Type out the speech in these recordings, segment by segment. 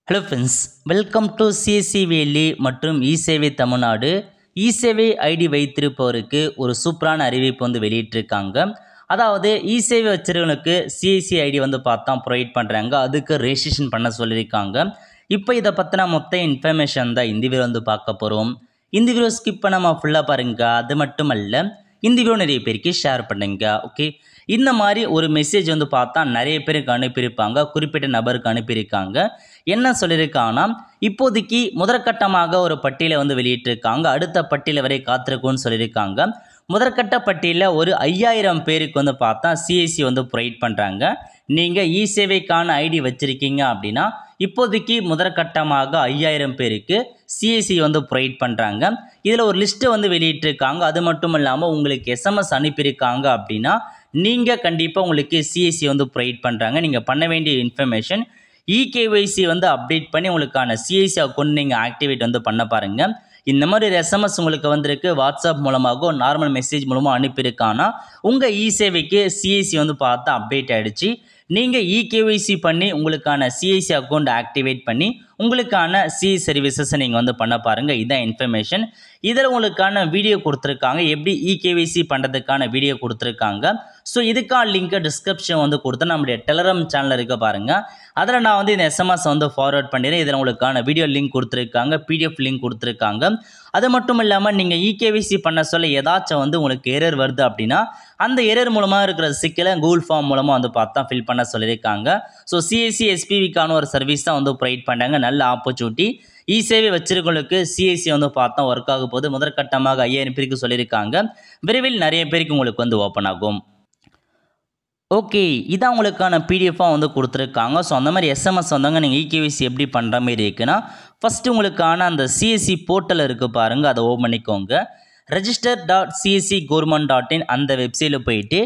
Hello friends, welcome to CSC valley மற்றும் இசேவை தமிழ்நாடு. இசேவை ID வைத்திருப்பவருக்கு ஒரு சூப்பரான அறிவிப்பு வெளியிட்டிருக்காங்க. அதாவது இசேவை வச்சிருக்கவனுக்கு சிஎஸ்சி ஐடி பார்த்தா ப்ரொவைட் பண்ணுறாங்க. அதுக்கு ரெஜிஸ்ட்ரேஷன் பண்ண சொல்லியிருக்காங்க. இப்போ இதை பற்றின மொத்த இன்ஃபர்மேஷன் தான் இந்த வீடியோ பார்க்க போகிறோம். இந்த வீடியோ ஸ்கிப் பண்ணாமல் ஃபுல்லாக பாருங்க. அது மட்டும் அல்ல, இந்த வீடியோ நிறைய பேருக்கு ஷேர் பண்ணுங்க. ஓகே, இந்த மாதிரி ஒரு மெசேஜ் பார்த்தா நிறைய பேருக்கு அனுப்பியிருப்பாங்க, குறிப்பிட்ட நபருக்கு அனுப்பியிருக்காங்க. என்ன சொல்லியிருக்காங்கன்னா, இப்போதைக்கு முதற்கட்டமாக ஒரு பட்டியலை வெளியிட்டிருக்காங்க. அடுத்த பட்டியலை வரை காத்திருக்கும்னு சொல்லியிருக்காங்க. முதற்கட்ட பட்டியலில் ஒரு 5000 பேருக்கு பார்த்தா சிஎஸ்சி ப்ரொவைட் பண்ணுறாங்க. நீங்கள் இசேவைக்கான ஐடி வச்சுருக்கீங்க அப்படின்னா இப்போதைக்கு முதற்கட்டமாக 5000 பேருக்கு சிஎஸ்சி ப்ரொவைட் பண்ணுறாங்க. இதில் ஒரு லிஸ்ட்டு வெளியிட்டிருக்காங்க. அது மட்டும் இல்லாமல் உங்களுக்கு எஸ்எம்எஸ் அனுப்பியிருக்காங்க அப்படின்னா நீங்கள் கண்டிப்பாக உங்களுக்கு சிஎஸ்சி ப்ரொவைட் பண்ணுறாங்க. நீங்கள் பண்ண வேண்டிய இன்ஃபர்மேஷன் இகேஒய்சி அப்டேட் பண்ணி உங்களுக்கான சிஎஸ்சி அக்கௌண்ட் நீங்கள் ஆக்டிவேட் பண்ண பாருங்கள். இந்த மாதிரி எஸ்எம்எஸ் உங்களுக்கு வந்திருக்கு, வாட்ஸ்அப் மூலமாக நார்மல் மெசேஜ் மூலமாக அனுப்பியிருக்கானா உங்கள் இசேவைக்கு சிஎஸ்சி பார்த்தா அப்டேட் ஆகிடுச்சு. நீங்கள் இகேஒய்சி பண்ணி உங்களுக்கான சிஎஸ்சி அக்கௌண்ட் ஆக்டிவேட் பண்ணி உங்களுக்கான சிஎஸ்சி சர்வீசஸை நீங்கள் பண்ண பாருங்கள். இதுதான் இன்ஃபர்மேஷன். இதில் உங்களுக்கான வீடியோ கொடுத்துருக்காங்க, எப்படி இகேஒய்சி பண்ணுறதுக்கான வீடியோ கொடுத்துருக்காங்க. ஸோ இதுக்கான லிங்க்கை டிஸ்கிரிப்ஷன் கொடுத்து நம்முடைய டெலகிராம் சேனல் இருக்க பாருங்கள். அதில் நான் இந்த எஸ்எம்எஸ் ஃபார்வர்ட் பண்ணிடுறேன். இதில் உங்களுக்கான வீடியோ லிங்க் கொடுத்துருக்காங்க, பிடிஎஃப் லிங்க் கொடுத்துருக்காங்க. அது மட்டும் இல்லாமல் நீங்கள் இகேஒய்சி பண்ண சொல்ல ஏதாச்சும் உங்களுக்கு எரர் வருது அப்படின்னா அந்த எரர் மூலமாக இருக்கிற சிக்கலை கூகுள் ஃபார்ம் மூலமாக பார்த்தா ஃபில் பண்ண சொல்லியிருக்காங்க. ஸோ சிஎஸ்சி எஸ்பிவிக்கான ஒரு சர்வீஸ் தான் ப்ரொவைட் பண்ணுறாங்க. நல்ல ஆப்பர்ச்சுனிட்டி. இசேவை வச்சிருக்கவங்களுக்கு சிஎஸ்சி பார்த்தா ஒர்க் ஆக போது. முதற்கட்டமாக 5000 பேருக்கு சொல்லியிருக்காங்க. விரைவில் நிறைய பேருக்கு உங்களுக்கு ஓப்பன் ஆகும். ஓகே, இதான் உங்களுக்கான பிடிஎஃபாக கொடுத்துருக்காங்க. ஸோ அந்த மாதிரி எஸ்எம்எஸ் நீங்கள் இகேஒய்சி எப்படி பண்ணுற மாதிரி இருக்குன்னா, ஃபஸ்ட்டு உங்களுக்கான அந்த சிஎஸ்சி போர்ட்டல் இருக்குது பாருங்கள், அதை ஓப்பன் பண்ணிக்கோங்க. register.cscgovernment.in அந்த வெப்சைட்டில் போயிட்டு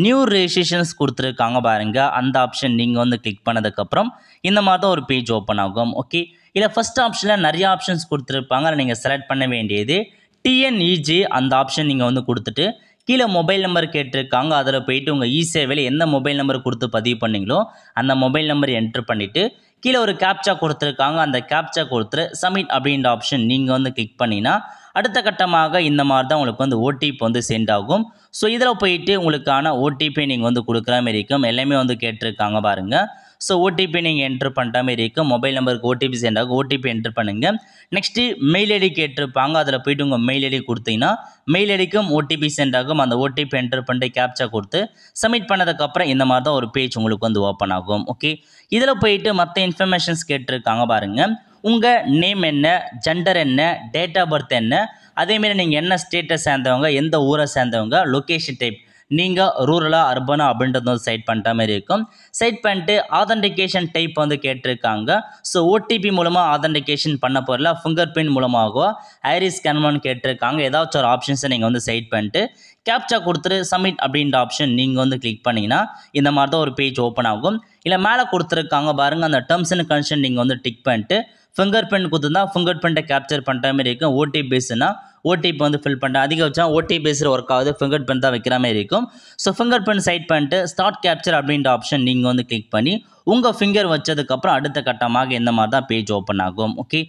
நியூ ரெஜிஸ்ட்ரேஷன்ஸ் கொடுத்துருக்காங்க பாருங்கள். அந்த ஆப்ஷன் நீங்கள் கிளிக் பண்ணதுக்கப்புறம் இந்த மாதிரி தான் ஒரு பேஜ் ஓப்பன் ஆகும். ஓகே, இதில் ஃபஸ்ட் ஆப்ஷனில் நிறைய ஆப்ஷன்ஸ் கொடுத்துருப்பாங்க. அதை நீங்கள் செலக்ட் பண்ண வேண்டியது டிஎன்இஜே அந்த ஆப்ஷன் நீங்கள் கொடுத்துட்டு கீழே மொபைல் நம்பர் கேட்டிருக்காங்க. அதில் போயிட்டு உங்கள் இசேவையில் எந்த மொபைல் நம்பர் கொடுத்து பதிவு பண்ணிங்களோ அந்த மொபைல் நம்பர் என்ட்ரு பண்ணிவிட்டு கீழே ஒரு கேப்சா கொடுத்துருக்காங்க. அந்த கேப்சா கொடுத்துட்டு சப்மிட் அப்படின்ற ஆப்ஷன் நீங்கள் கிளிக் பண்ணினா அடுத்த கட்டமாக இந்த மாதிரி தான் உங்களுக்கு ஓடிபி சென்ட் ஆகும். ஸோ இதில் போயிட்டு உங்களுக்கான ஓடிபி நீங்கள் கொடுக்குற மாதிரி இருக்கும். எல்லாமே கேட்டிருக்காங்க பாருங்கள். ஸோ ஓடிபி நீங்கள் என்ட்ரு பண்ணுற மாதிரி இருக்கும். மொபைல் நம்பருக்கு ஓடிபி சென்ட் ஆகும். ஓடிபி என்ட்ரு பண்ணுங்கள். நெக்ஸ்ட்டு மெயில் ஐடி கேட்டிருப்பாங்க. அதில் போய்ட்டு உங்கள் மெயில் ஐடி கொடுத்தீங்கன்னா மெயில் ஐடிக்கும் ஓடிபி சென்ட் ஆகும். அந்த ஓடிபி என்ட்ரு பண்ணிட்டு கேப்சா கொடுத்து சப்மிட் பண்ணதுக்கப்புறம் இந்த மாதிரி தான் ஒரு பேஜ் உங்களுக்கு ஓப்பன் ஆகும். ஓகே, இதில் போயிட்டு மற்ற இன்ஃபர்மேஷன்ஸ் கேட்டிருக்காங்க பாருங்கள். உங்கள் நேம் என்ன, ஜெண்டர் என்ன, டேட் ஆஃப் பர்த் என்ன, அதேமாரி நீங்கள் என்ன ஸ்டேட்டை சேர்ந்தவங்க, எந்த ஊரை சேர்ந்தவங்க, லொக்கேஷன் டைப் நீங்கள் ரூரலாக அர்பனா அப்படின்றது செட் பண்ணுற மாதிரி இருக்கும். செட் பண்ணிட்டு ஆதென்டிகேஷன் டைப் கேட்டிருக்காங்க. ஸோ ஓடிபி மூலமாக ஆதென்டிகேஷன் பண்ண போகிறல, ஃபிங்கர் பிரிண்ட் மூலமாகவோ ஐரிஸ் ஸ்கேன் கேட்டிருக்காங்க. ஏதாச்சும் ஒரு ஆப்ஷன்ஸை நீங்கள் செட் பண்ணிட்டு கேப்சா கொடுத்துட்டு சப்மிட் அப்படின்ற ஆப்ஷன் நீங்கள் கிளிக் பண்ணிங்கன்னா இந்த மாதிரி தான் ஒரு பேஜ் ஓப்பன் ஆகும். இல்லை மேலே கொடுத்துருக்காங்க பாருங்கள், அந்த டேர்ம்ஸ் அண்ட் கண்டிஷன் நீங்கள் டிக் பண்ணிட்டு ஃபிங்கர் பிரிண்ட் கொடுத்துருந்தா ஃபிங்கர் பிரிண்ட்டை கேப்சர் பண்ணுற மாதிரி இருக்கும். ஓடிபி பேஸ்னா ஓடிபி ஃபில் பண்ணுறேன். அதிகபட்சம் ஓடிபி பேஸில் ஒர்க் ஆகுது, ஃபிங்கர் பிரிண்ட் தான் வைக்கிற மாதிரி இருக்கும். ஸோ ஃபிங்கர் பிரிண்ட் செட் பண்ணிட்டு ஸ்டார்ட் கேப்சர் அப்படின்ற ஆப்ஷன் நீங்கள் கிளிக் பண்ணி உங்கள் ஃபிங்கர் வச்சதுக்கப்புறம் அடுத்த கட்டமாக இந்த மாதிரி தான் பேஜ் ஓப்பன் ஆகும். ஓகே,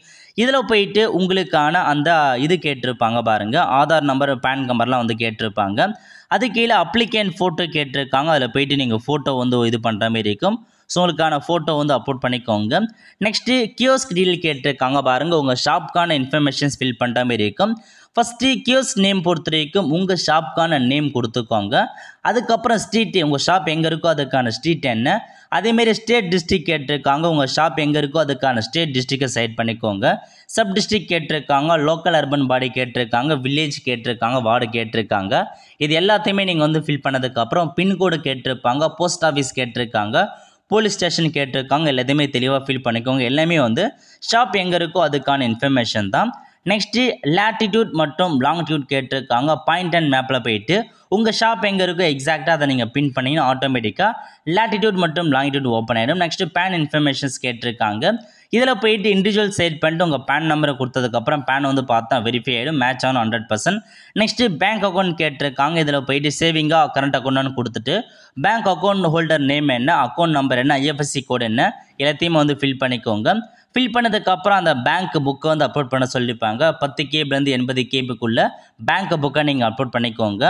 இதில் போயிட்டு உங்களுக்கான அந்த இது கேட்டிருப்பாங்க பாருங்கள், ஆதார் நம்பர், பேன் நம்பர்லாம் கேட்டிருப்பாங்க. அது கீழே அப்ளிகேண்ட் ஃபோட்டோ கேட்டிருக்காங்க. அதில் போயிட்டு நீங்கள் ஃபோட்டோ இது பண்ணுற மாதிரி இருக்கும். ஸோ உங்களுக்கான ஃபோட்டோ அப்லோட் பண்ணிக்கோங்க. நெக்ஸ்ட்டு கியோஸ்க் டீல் கேட்டிருக்காங்க பாருங்கள். உங்கள் ஷாப்புக்கான இன்ஃபர்மேஷன்ஸ் ஃபில் பண்ணுற மாதிரி இருக்கும். ஃபஸ்ட்டு கியோஸ்க் நேம் பொறுத்த வரைக்கும் உங்கள் ஷாப்புக்கான நேம் கொடுத்துக்கோங்க. அதுக்கப்புறம் ஸ்ட்ரீட், உங்கள் ஷாப் எங்கே இருக்கோ அதுக்கான ஸ்ட்ரீட் என்ன, அதேமாரி ஸ்டேட் டிஸ்ட்ரிக் கேட்டிருக்காங்க. உங்கள் ஷாப் எங்கே இருக்கோ அதுக்கான ஸ்டேட் டிஸ்ட்ரிக்டை செலக்ட் பண்ணிக்கோங்க. சப் டிஸ்ட்ரிக் கேட்டிருக்காங்க, லோக்கல் அர்பன் பாடி கேட்டிருக்காங்க, வில்லேஜ் கேட்டிருக்காங்க, வார்டு கேட்டிருக்காங்க. இது எல்லாத்தையுமே நீங்கள் ஃபில் பண்ணதுக்கப்புறம் பின்கோடு கேட்டிருப்பாங்க, போஸ்ட் ஆஃபீஸ் கேட்டிருக்காங்க, போலீஸ் ஸ்டேஷன் கேட்டிருக்காங்க. எல்லாத்தையுமே தெளிவாக ஃபில் பண்ணிக்கோங்க. எல்லாமே ஷாப் எங்கே இருக்கோ அதுக்கான இன்ஃபர்மேஷன் தான். நெக்ஸ்ட்டு லேட்டிடியூட் மற்றும் லாங்கிடியூட் கேட்டிருக்காங்க. பாயிண்ட் அண்ட் மேப்பில் போயிட்டு உங்கள் ஷாப் எங்கே இருக்கோ எக்ஸாக்டாக அதை நீங்கள் பின் பண்ணிங்கன்னா ஆட்டோமேட்டிக்காக லேட்டிடியூட் மற்றும் லாங்கிடியூட் ஓப்பன் ஆகிடும். நெக்ஸ்ட்டு பேன் இன்ஃபர்மேஷன்ஸ் கேட்டிருக்காங்க. இதில் போயிட்டு இண்டிவிஜுவல் செட் பண்ணிட்டு உங்கள் பேன் நம்பரை கொடுத்ததுக்கப்புறம் பேன் பார்த்தா வெரிஃபை ஆகிடும், மேட்ச் ஆகும் 100%. நெக்ஸ்ட்டு பேங்க் அக்கௌண்ட் கேட்டிருக்காங்க. இதில் போயிட்டு சேவிங்காக கரண்ட் அக்கௌண்ட்னு கொடுத்துட்டு பேங்க் அக்கௌண்ட் ஹோல்டர் நேம் என்ன, அக்கௌண்ட் நம்பர் என்ன, ஐஎஃப்எஸ்சி கோட் என்ன, எல்லாத்தையும் ஃபில் பண்ணிக்கோங்க. ஃபில் பண்ணதுக்கப்புறம் அந்த பேங்க் புக்கை வந்து அப்லோட் பண்ண சொல்லியிருப்பாங்க. 10 கேபிலேருந்து 80 கேபிக்குள்ளே பேங்க் புக்கை நீங்கள் அப்லோட் பண்ணிக்கோங்க.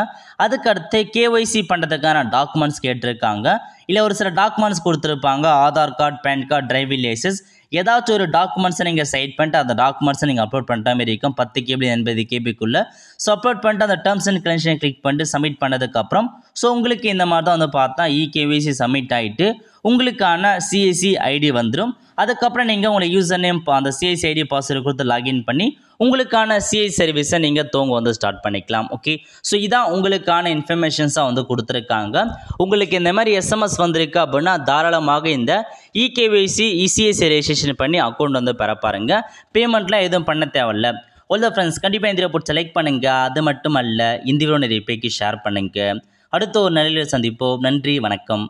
அதுக்கடுத்து கேஒய்சி பண்ணுறதுக்கான டாக்குமெண்ட்ஸ் கேட்டிருக்காங்க. இல்லை ஒரு சில டாக்குமெண்ட்ஸ் கொடுத்துருப்பாங்க. Aadhaar card, pan card, driving licence ஏதாச்சும் ஒரு டாக்குமெண்ட்ஸை நீங்கள் சைட் பண்ணிட்டு அந்த டாக்குமெண்ட்ஸை நீங்கள் அப்லோட் பண்ணுற மாதிரி இருக்கும். 10 கேபி 80 கேபிக்குள்ளே. ஸோ அப்லோட் பண்ணிட்டு அந்த டேர்ம்ஸ் அண்ட் கண்டிஷனை கிளிக் பண்ணிட்டு சப்மிட் பண்ணதுக்கப்புறம் ஸோ உங்களுக்கு இந்த மாதிரி தான் வந்து பார்த்தா இகேஒய்சி சப்மிட் ஆகிட்டு உங்களுக்கான சிஎஸ்சி ஐடி வந்துடும். அதுக்கப்புறம் நீங்கள் உங்களை யூசர் நேம் அந்த சிஎஸ்சி ஐடி பாஸ்வேர்டு கொடுத்து லாகின் பண்ணி உங்களுக்கான சிஎஸ்சி சர்வீஸை நீங்கள் தூங்க வந்து ஸ்டார்ட் பண்ணிக்கலாம். ஓகே, ஸோ இதான் உங்களுக்கான இன்ஃபர்மேஷன்ஸாக வந்து கொடுத்துருக்காங்க. உங்களுக்கு இந்த மாதிரி எஸ்எம்எஸ் வந்திருக்கு அப்படின்னா தாராளமாக இந்த இகேஒய்சி இசிஎஸ்சி ரெஜிஸ்ட்ரேஷன் பண்ணி அக்கௌண்ட் வந்து பெற பாருங்க. பேமெண்ட்லாம் எதுவும் பண்ண தேவையில்ல. ஓல்த ஃப்ரெண்ட்ஸ், கண்டிப்பாக இந்த போட்டு செலக்ட் பண்ணுங்கள். அது மட்டும் அல்ல, இந்த வீடியோ நிறைய பேருக்கு ஷேர் பண்ணுங்கள். அடுத்த ஒரு நிலையில் சந்திப்போம். நன்றி, வணக்கம்.